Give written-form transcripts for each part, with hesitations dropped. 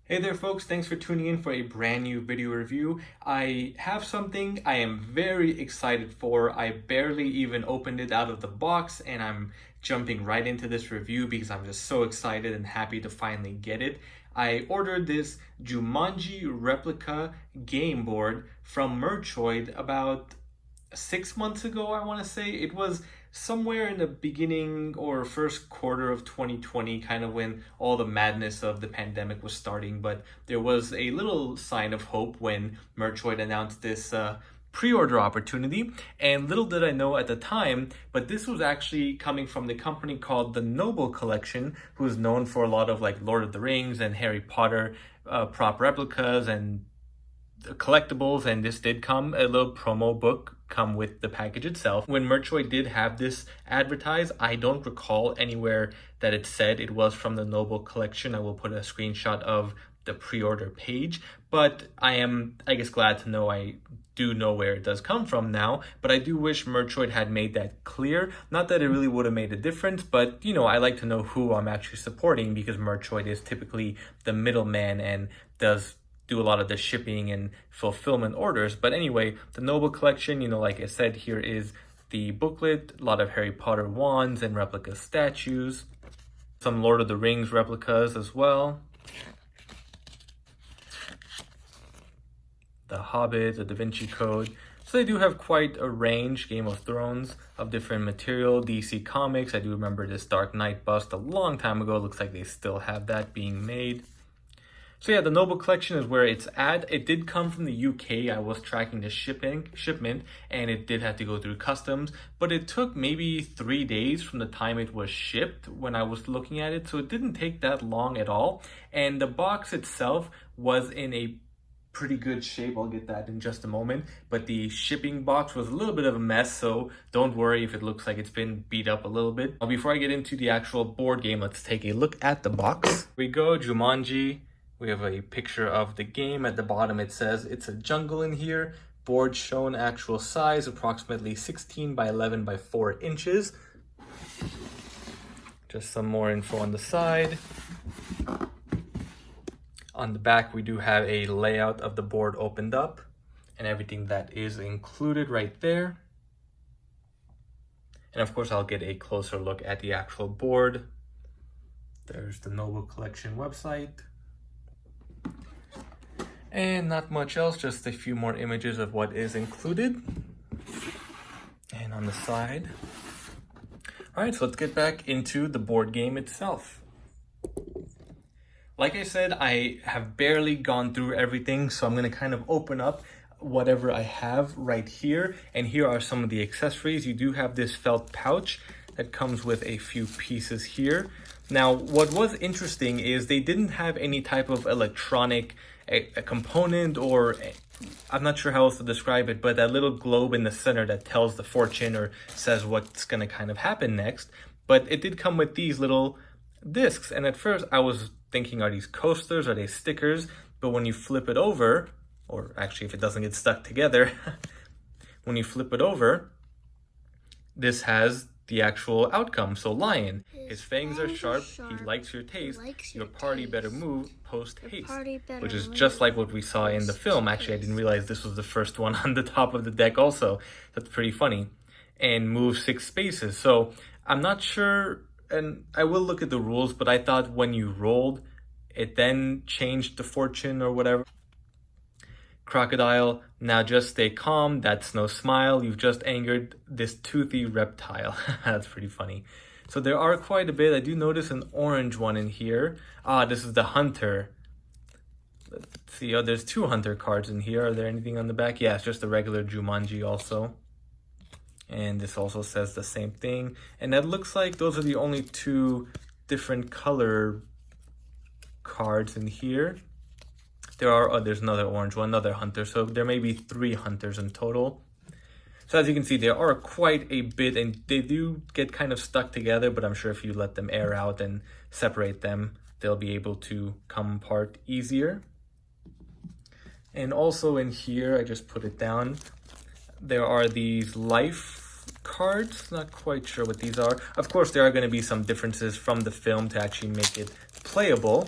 Hey there folks, thanks for tuning in for a brand new video review. I have something I am very excited for. I barely even opened it out of the box and I'm jumping right into this review because I'm just so excited and happy to finally get it. I ordered this Jumanji Replica game board from Merchoid about 6 months ago, I want to say. It was somewhere in the beginning or first quarter of 2020, kind of when all the madness of the pandemic was starting. But there was a little sign of hope when Merchoid announced this pre-order opportunity. And little did I know at the time, but this was actually coming from the company called the Noble Collection, who's known for a lot of like Lord of the Rings and Harry Potter prop replicas and collectibles. And this did come a little promo book come with the package itself. When Merchoid did have this advertised, I don't recall anywhere that it said it was from the Noble Collection. I will put a screenshot of the pre-order page, but I am, I guess, glad to know I do know where it does come from now. But I do wish Merchoid had made that clear. Not that it really would have made a difference, but you know, I like to know who I'm actually supporting because Merchoid is typically the middleman and does do a lot of the shipping and fulfillment orders. But anyway, the Noble Collection, you know, like I said, here is the booklet, a lot of Harry Potter wands and replica statues, some Lord of the Rings replicas as well, The Hobbit, the Da Vinci Code. So they do have quite a range, Game of Thrones, of different material. DC Comics, I do remember this Dark Knight bust a long time ago. It looks like they still have that being made. So yeah, the Noble Collection is where it's at. It did come from the UK. I was tracking the shipment, and it did have to go through customs, but it took maybe 3 days from the time it was shipped when I was looking at it. So it didn't take that long at all. And the box itself was in a pretty good shape. I'll get that in just a moment. But the shipping box was a little bit of a mess, so don't worry if it looks like it's been beat up a little bit. Now, before I get into the actual board game, let's take a look at the box. Here we go, Jumanji. We have a picture of the game. At the bottom it says it's a jungle in here. Board shown actual size, approximately 16 by 11 by 4 inches. Just some more info on the side. On the back we do have a layout of the board opened up and everything that is included right there. And of course I'll get a closer look at the actual board. There's the Noble Collection website. And not much else, just a few more images of what is included. And on the side. All right, so let's get back into the board game itself. Like I said, I have barely gone through everything, so I'm going to kind of open up whatever I have right here. And here are some of the accessories. You do have this felt pouch that comes with a few pieces here. Now, what was interesting is they didn't have any type of electronic a component, or I'm not sure how else to describe it, but that little globe in the center that tells the fortune or says what's going to kind of happen next. But it did come with these little discs. And at first I was thinking, are these coasters? Are they stickers? But when you flip it over, or actually if it doesn't get stuck together, when you flip it over, this has the actual outcome. So lion, his fangs are sharp, he likes your taste, your party better move, post haste, which is just like what we saw in the film. Actually, I didn't realize this was the first one on the top of the deck also. That's pretty funny. And move 6 spaces. So I'm not sure, and I will look at the rules, but I thought when you rolled, it then changed the fortune or whatever. Crocodile, now just stay calm, that's no smile, you've just angered this toothy reptile. That's pretty funny. So there are quite a bit. I do notice an orange one in here. This is the hunter. Let's see, oh, there's 2 hunter cards in here. Are there anything on the back? Yeah, it's just the regular Jumanji also. And this also says the same thing. And that looks like those are the only 2 different color cards in here. There are, there's another orange one, another hunter. So there may be 3 hunters in total. So as you can see, there are quite a bit, and they do get kind of stuck together, but I'm sure if you let them air out and separate them, they'll be able to come apart easier. And also in here, I just put it down, there are these life cards. Not quite sure what these are. Of course, there are going to be some differences from the film to actually make it playable.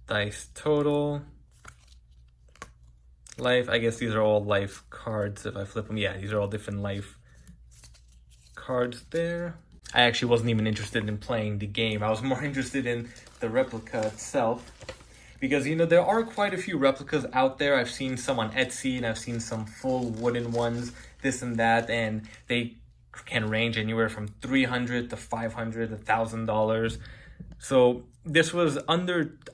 dice total, life. I guess these are all life cards if I flip them. Yeah, these are all different life cards there. I actually wasn't even interested in playing the game. I was more interested in the replica itself. Because, you know, there are quite a few replicas out there. I've seen some on Etsy and I've seen some full wooden ones, this and that, and they can range anywhere from $300 to $500, $1,000. So this was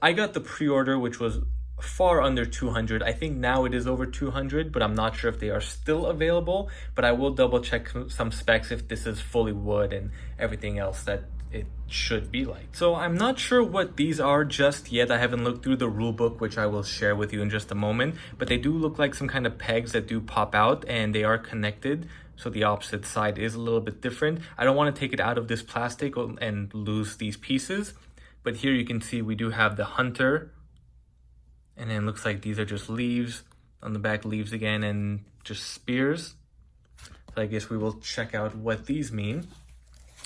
I got the pre-order, which was far under 200. I think now it is over 200, but I'm not sure if they are still available. But I will double check some specs if this is fully wood and everything else that it should be like. So I'm not sure what these are just yet. I haven't looked through the rule book, which I will share with you in just a moment, but they do look like some kind of pegs that do pop out and they are connected. So the opposite side is a little bit different. I don't want to take it out of this plastic and lose these pieces, but here you can see we do have the hunter, and then it looks like these are just leaves on the back, leaves again, and just spears. So I guess we will check out what these mean.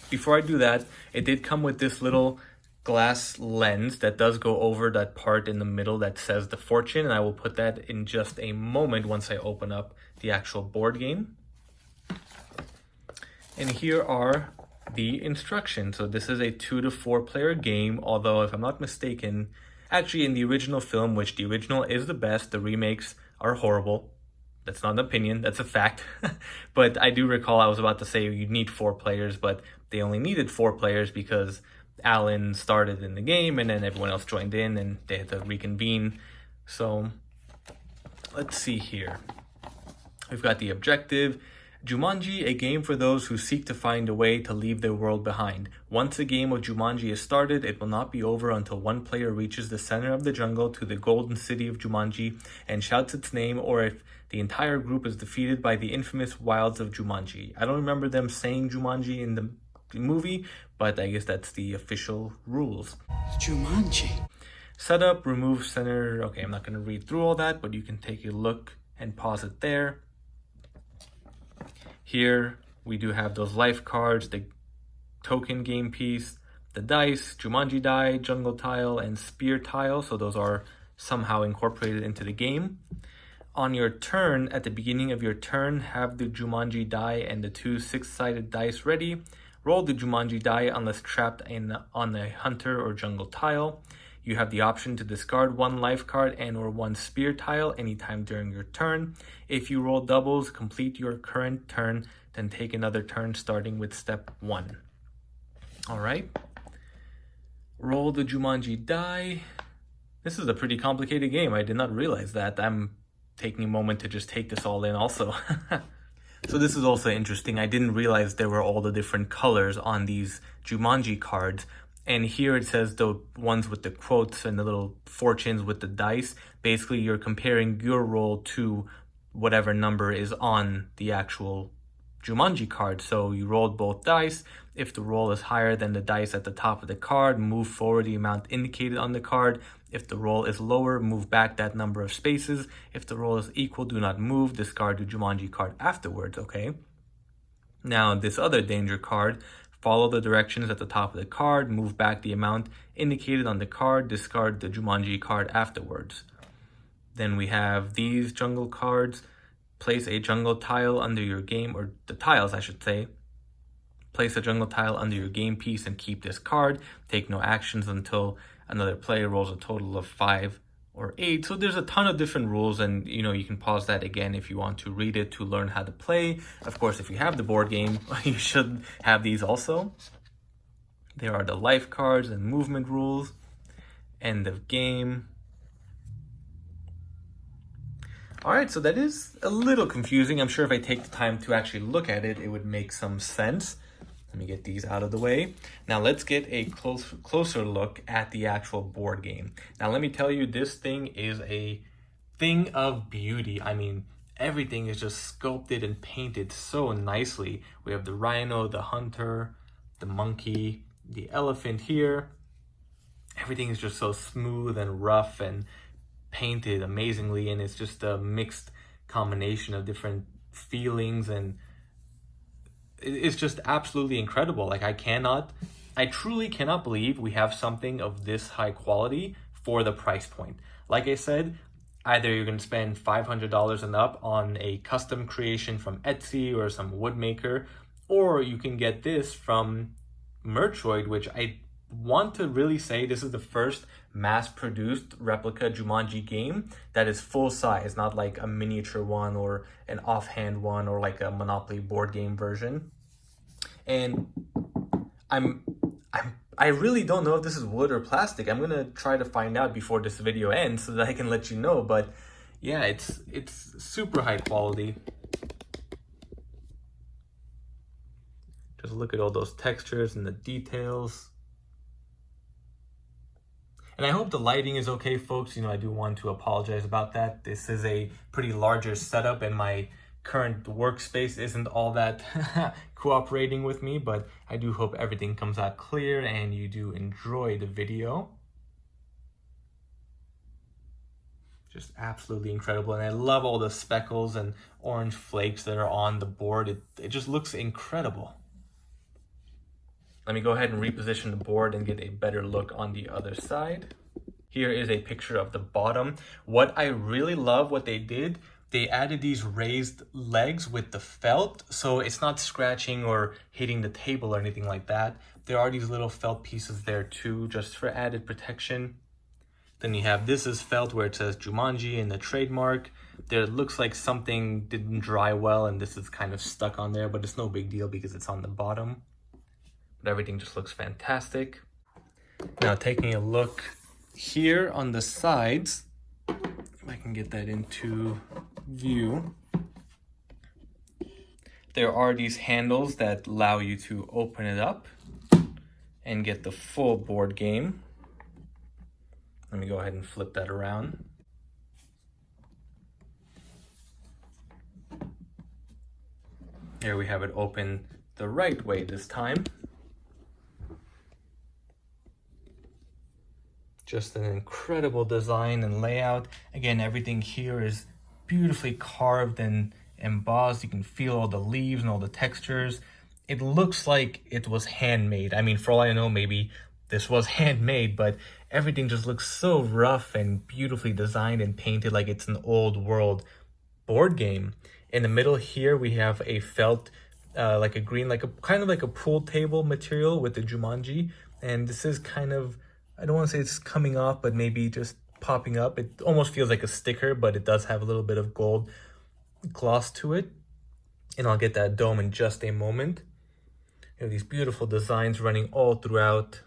Before I do that, it did come with this little glass lens that does go over that part in the middle that says the fortune, and I will put that in just a moment once I open up the actual board game. And here are the instructions. So this is a 2 to 4 player game, although if I'm not mistaken, actually in the original film, which the original is the best, the remakes are horrible. That's not an opinion, that's a fact. But I do recall I was about to say you need 4 players, but they only needed 4 players because Alan started in the game and then everyone else joined in and they had to reconvene. So let's see here. We've got the objective. Jumanji, a game for those who seek to find a way to leave their world behind. Once a game of Jumanji is started, it will not be over until one player reaches the center of the jungle to the golden city of Jumanji and shouts its name, or if the entire group is defeated by the infamous wilds of Jumanji. I don't remember them saying Jumanji in the movie, but I guess that's the official rules. Jumanji. Setup, remove center. Okay, I'm not going to read through all that, but you can take a look and pause it there. Here we do have those life cards, the token game piece, the dice, Jumanji die, jungle tile, and spear tile. So those are somehow incorporated into the game. On your turn, at the beginning of your turn, have the Jumanji die and the 2 6-sided dice ready. Roll the Jumanji die unless trapped on the hunter or jungle tile. You have the option to discard 1 life card and or 1 spear tile anytime during your turn. If you roll doubles, complete your current turn, then take another turn starting with step 1. All right. Roll the Jumanji die. This is a pretty complicated game. I did not realize that. I'm taking a moment to just take this all in also. So this is also interesting. I didn't realize there were all the different colors on these Jumanji cards. And here it says the ones with the quotes and the little fortunes with the dice. Basically, you're comparing your roll to whatever number is on the actual Jumanji card. So you rolled both dice. If the roll is higher than the dice at the top of the card, move forward the amount indicated on the card. If the roll is lower, move back that number of spaces. If the roll is equal, do not move. Discard the Jumanji card afterwards, okay? Now, this other danger card, follow the directions at the top of the card, move back the amount indicated on the card, discard the Jumanji card afterwards. Then we have these jungle cards. Place a jungle tile under your game, or the tiles I should say. Place a jungle tile under your game piece and keep this card. Take no actions until another player rolls a total of 5 or 8. So there's a ton of different rules, and you can pause that again if you want to read it to learn how to play. Of course, if you have the board game, you should have these also. There are the life cards and movement rules. End of game. All right, so that is a little confusing. I'm sure if I take the time to actually look at it, it would make some sense. Let me get these out of the way. Now let's get a closer look at the actual board game. Now let me tell you, this thing is a thing of beauty. I mean, everything is just sculpted and painted so nicely. We have the rhino, the hunter, the monkey, the elephant here. Everything is just so smooth and rough and painted amazingly, and it's just a mixed combination of different feelings, and it's just absolutely incredible. Like I truly cannot believe we have something of this high quality for the price point. Like I said, either you're going to spend $500 and up on a custom creation from Etsy or some woodmaker, or you can get this from Merchoid, which I want to really say this is the first mass-produced replica Jumanji game that is full size, not like a miniature one or an offhand one or like a Monopoly board game version. And I really don't know if this is wood or plastic. I'm gonna try to find out before this video ends so that I can let you know. But yeah, it's super high quality. Just look at all those textures and the details. And I hope the lighting is okay, folks. You know, I do want to apologize about that. This is a pretty larger setup and my current workspace isn't all that cooperating with me, but I do hope everything comes out clear and you do enjoy the video. Just absolutely incredible. And I love all the speckles and orange flakes that are on the board. It just looks incredible. Let me go ahead and reposition the board and get a better look on the other side. Here is a picture of the bottom. What I really love what they did, they added these raised legs with the felt, so it's not scratching or hitting the table or anything like that. There are these little felt pieces there too, just for added protection. Then you have this is felt where it says Jumanji and the trademark. There looks like something didn't dry well and this is kind of stuck on there, but it's no big deal because it's on the bottom. But everything just looks fantastic. Now taking a look here on the sides, if I can get that into view, there are these handles that allow you to open it up and get the full board game. Let me go ahead and flip that around. Here we have it open the right way this time. Just an incredible design and layout. Again, everything here is beautifully carved and embossed. You can feel all the leaves and all the textures. It looks like it was handmade. I mean, for all I know, maybe this was handmade, but everything just looks so rough and beautifully designed and painted like it's an old world board game. In the middle here, we have a felt, like a green, kind of like a pool table material with the Jumanji. And this is kind of, I don't want to say it's coming off, but maybe just popping up. It almost feels like a sticker, but it does have a little bit of gold gloss to it. And I'll get that dome in just a moment. You have these beautiful designs running all throughout.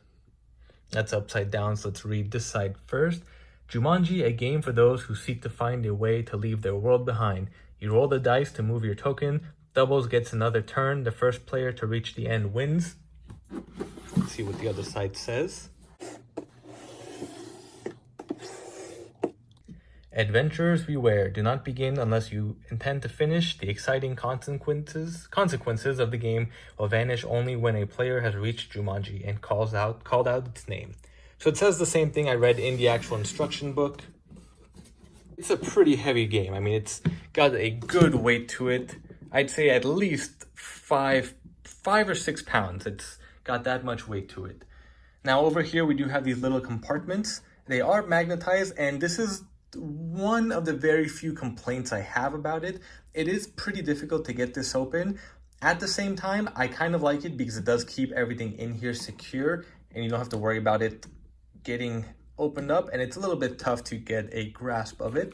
That's upside down, so let's read this side first. Jumanji, a game for those who seek to find a way to leave their world behind. You roll the dice to move your token. Doubles gets another turn. The first player to reach the end wins. Let's see what the other side says. Adventurers beware, do not begin unless you intend to finish. The exciting consequences of the game will vanish only when a player has reached Jumanji and called out its name. So it says the same thing I read in the actual instruction book. It's a pretty heavy game. I mean, it's got a good weight to it. I'd say at least 5 or 6 pounds. It's got that much weight to it. Now over here we do have these little compartments. They are magnetized, and this is one of the very few complaints I have about it. It is pretty difficult to get this open. At the same time, I kind of like it because it does keep everything in here secure and you don't have to worry about it getting opened up, and it's a little bit tough to get a grasp of it.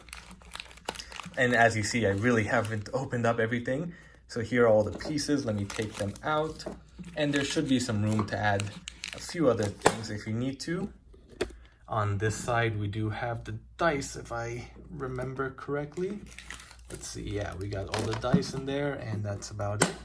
And as you see, I really haven't opened up everything. So here are all the pieces. Let me take them out. And there should be some room to add a few other things if you need to. On this side, we do have the dice, if I remember correctly. Let's see, yeah, we got all the dice in there, and that's about it.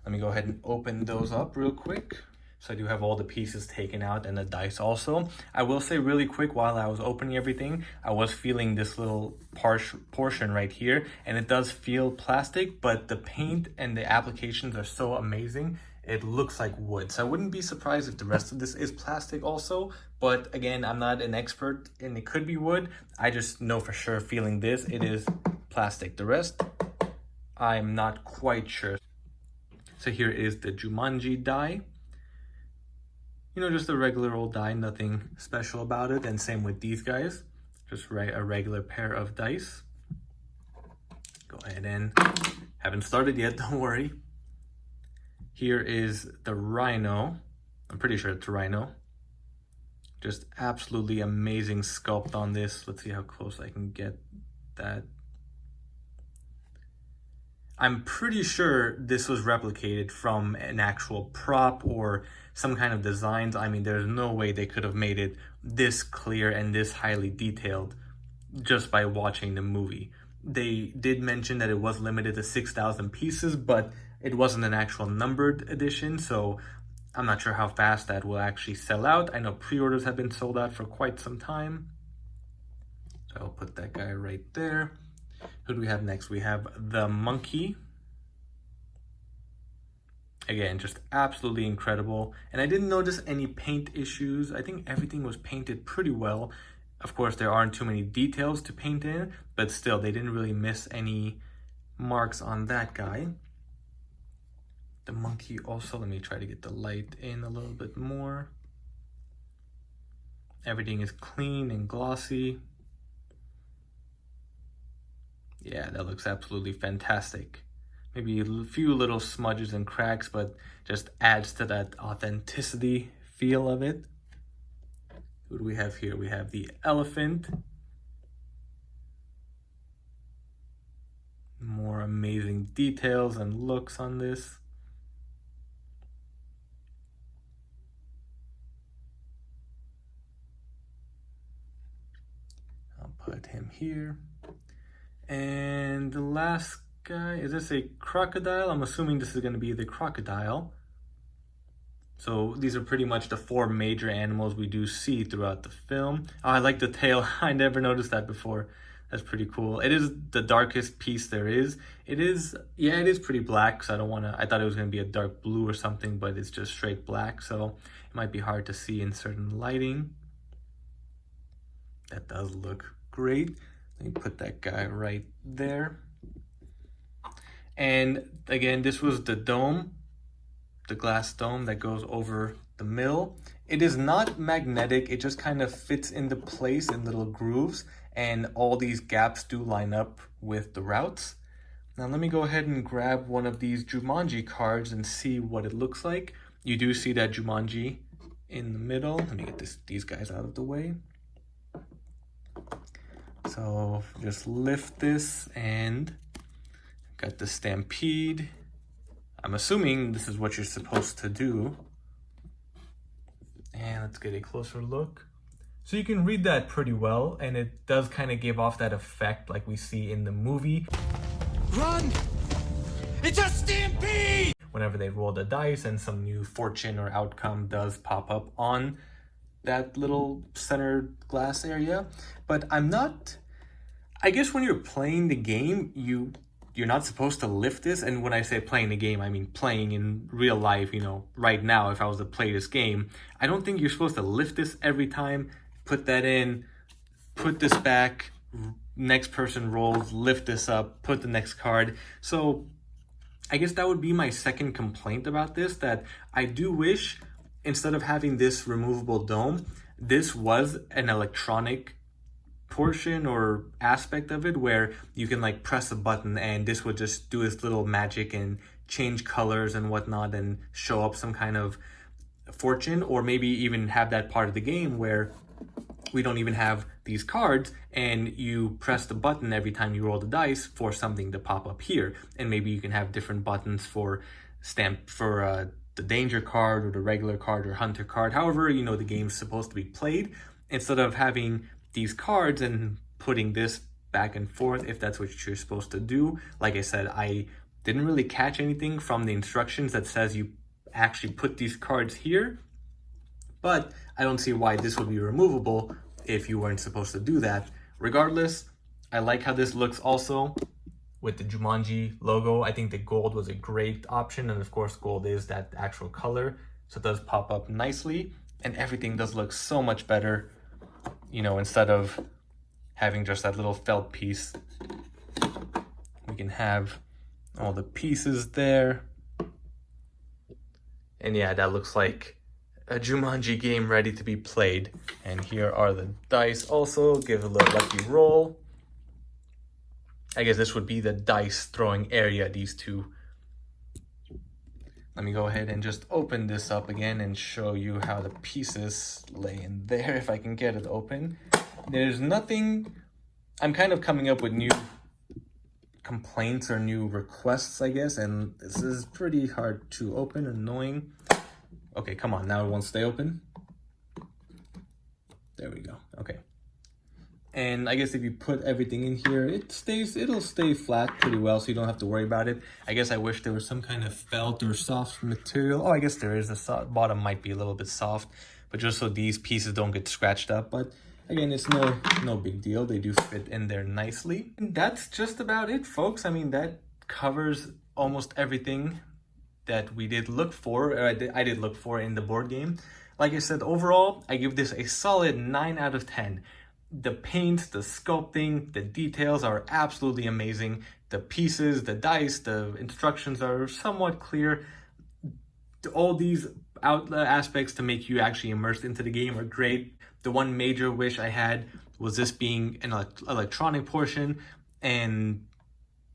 Let me go ahead and open those up real quick. So I do have all the pieces taken out and the dice also. I will say really quick, while I was opening everything, I was feeling this little portion right here, and it does feel plastic, but the paint and the applications are so amazing. It looks like wood. So I wouldn't be surprised if the rest of this is plastic also. But again, I'm not an expert and it could be wood. I just know for sure feeling this, it is plastic. The rest, I'm not quite sure. So here is the Jumanji die. you know, just a regular old die, nothing special about it. And same with these guys, just a regular pair of dice. Go ahead and, haven't started yet, don't worry. Here is the Rhino. I'm pretty sure it's a Rhino. Just absolutely amazing sculpt on this. Let's see how close I can get that. I'm pretty sure this was replicated from an actual prop or some kind of designs. I mean, there's no way they could have made it this clear and this highly detailed just by watching the movie. They did mention that it was limited to 6,000 pieces, but it wasn't an actual numbered edition, so I'm not sure how fast that will actually sell out. I know pre-orders have been sold out for quite some time. So I'll put that guy right there. Who do we have next? We have the monkey. Again, just absolutely incredible. And I didn't notice any paint issues. I think everything was painted pretty well. Of course, there aren't too many details to paint in, but still, they didn't really miss any marks on that guy. The monkey also, let me try to get the light in a little bit more. Everything is clean and glossy. Yeah, that looks absolutely fantastic. Maybe a few little smudges and cracks, but just adds to that authenticity feel of it. Who do we have here? We have the elephant. More amazing details and looks on this. I'll put him here. And the last guy, is this a crocodile? I'm assuming this is going to be the crocodile. So these are pretty much the 4 major animals we do see throughout the film. Oh, I like the tail. I never noticed that before. That's pretty cool. It is the darkest piece there is. It is, yeah, it is pretty black, so I thought it was going to be a dark blue or something, but it's just straight black, so it might be hard to see in certain lighting. That does look great. Let me put that guy right there. And again, this was the dome, the glass dome that goes over the mill. It is not magnetic, it just kind of fits into place in little grooves, and all these gaps do line up with the routes. Now let me go ahead and grab one of these Jumanji cards and see what it looks like. You do see that Jumanji in the middle. Let me get these guys out of the way. So just lift this and got the stampede. I'm assuming this is what you're supposed to do. And let's get a closer look. So you can read that pretty well, and it does kind of give off that effect like we see in the movie. Run! It's a stampede! Whenever they roll the dice and some new fortune or outcome does pop up on that little center glass area. But I guess when you're playing the game, you're not supposed to lift this. And when I say playing the game, I mean playing in real life, you know, right now, if I was to play this game, I don't think you're supposed to lift this every time, put that in, put this back, next person rolls, lift this up, put the next card. So I guess that would be my second complaint about this, that I do wish, instead of having this removable dome, this was an electronic portion or aspect of it where you can like press a button and this would just do its little magic and change colors and whatnot and show up some kind of fortune, or maybe even have that part of the game where we don't even have these cards and you press the button every time you roll the dice for something to pop up here. And maybe you can have different buttons for the danger card or the regular card or hunter card, however, you know, the game's supposed to be played, instead of having these cards and putting this back and forth, if that's what you're supposed to do. Like I said, I didn't really catch anything from the instructions that says you actually put these cards here, but I don't see why this would be removable if you weren't supposed to do that. Regardless, I like how this looks also with the Jumanji logo. I think the gold was a great option, and of course gold is that actual color, so it does pop up nicely, and everything does look so much better, you know, instead of having just that little felt piece. We can have all the pieces there, and yeah, that looks like a Jumanji game ready to be played. And here are the dice also. Give a little lucky roll. I guess this would be the dice throwing area, these two. Let me go ahead and just open this up again and show you how the pieces lay in there, if I can get it open. There's nothing, I'm kind of coming up with new complaints or new requests, I guess, and this is pretty hard to open, annoying. Okay, come on, now it won't stay open. There we go, okay. And I guess if you put everything in here, it'll stay flat pretty well, so you don't have to worry about it. I guess I wish there was some kind of felt or soft material. Oh, I guess there is. The bottom might be a little bit soft, but just so these pieces don't get scratched up. But again, it's no big deal. They do fit in there nicely. And that's just about it, folks. I mean, that covers almost everything that we did look for, or I did look for in the board game. Like I said, overall, I give this a solid 9 out of 10. The paint, the sculpting, the details are absolutely amazing. The pieces, the dice, the instructions are somewhat clear. All these aspects to make you actually immersed into the game are great. The one major wish I had was this being an electronic portion. And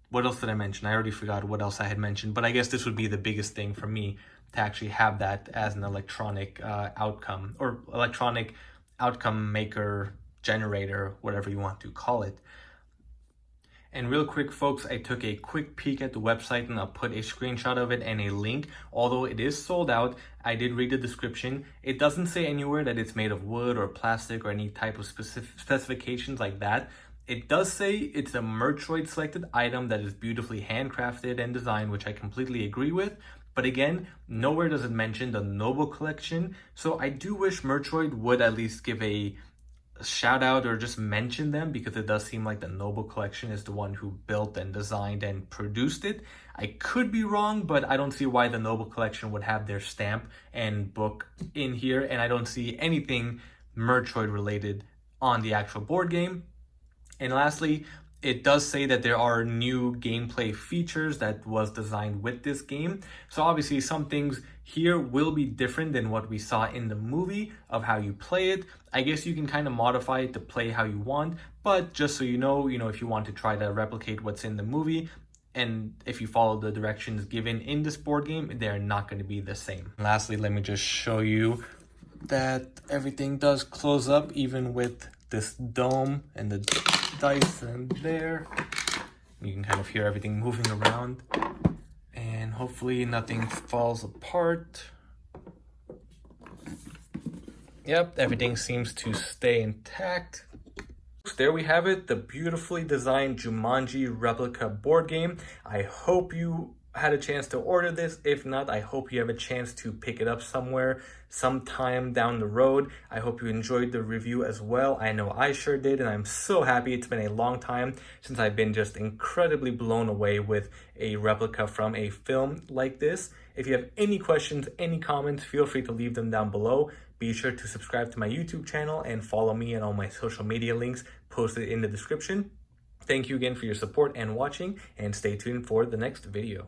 what else did I mention? I already forgot what else I had mentioned, but I guess this would be the biggest thing for me, to actually have that as an electronic outcome, or electronic outcome maker, generator, whatever you want to call it. And real quick, folks, I took a quick peek at the website and I'll put a screenshot of it and a link. Although it is sold out, I did read the description. It doesn't say anywhere that it's made of wood or plastic or any type of specific specifications like that. It does say it's a Mertroid selected item that is beautifully handcrafted and designed, which I completely agree with. But again, nowhere does it mention the Noble Collection. So I do wish Mertroid would at least give a shout out or just mention them, because it does seem like the Noble Collection is the one who built and designed and produced it. I could be wrong, but I don't see why the Noble Collection would have their stamp and book in here, and I don't see anything Mertroid related on the actual board game. And lastly, it does say that there are new gameplay features that was designed with this game. So obviously some things here will be different than what we saw in the movie of how you play it. I guess you can kind of modify it to play how you want, but just so you know, if you want to try to replicate what's in the movie, and if you follow the directions given in this board game, they're not going to be the same. Lastly, let me just show you that everything does close up, even with this dome and the dice in there. You can kind of hear everything moving around, and hopefully nothing falls apart. Yep, everything seems to stay intact. There we have it, the beautifully designed Jumanji Replica board game. I hope you had a chance to order this. If not, I hope you have a chance to pick it up somewhere sometime down the road. I hope you enjoyed the review as well. I know I sure did, and I'm so happy. It's been a long time since I've been just incredibly blown away with a replica from a film like this. If you have any questions, any comments, feel free to leave them down below. Be sure to subscribe to my YouTube channel and follow me on all my social media links posted in the description. Thank you again for your support and watching, and stay tuned for the next video.